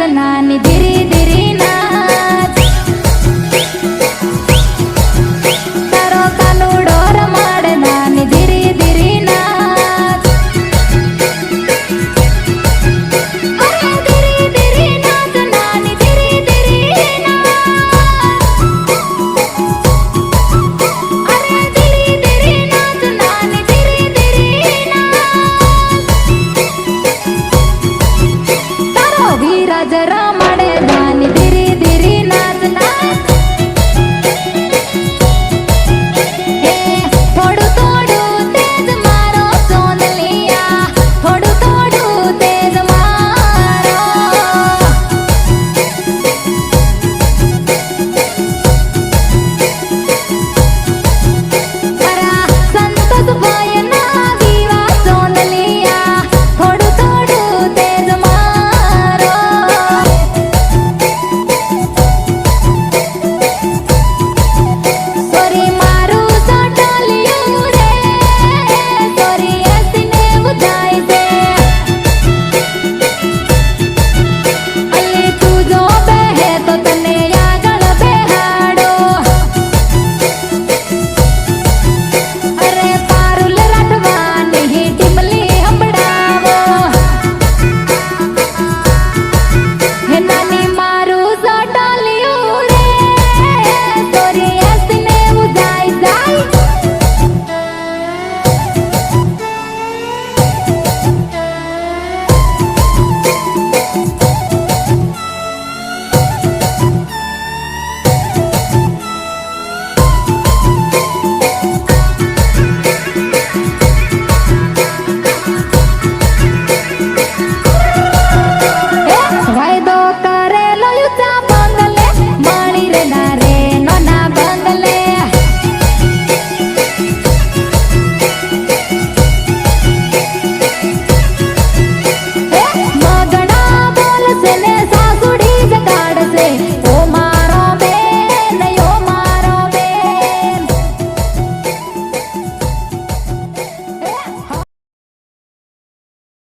નાની ધીરે ધીરે નાચ તારો કાનુડો રમાડે નાની ધીરે ધીરે નાચ અરે ધીરે ધીરે નાચ નાની ધીરે ધીરે નાચ અરે ધીરે ધીરે નાચ નાની ધીરે ધીરે નાચ તારો વિરાજ રમાડે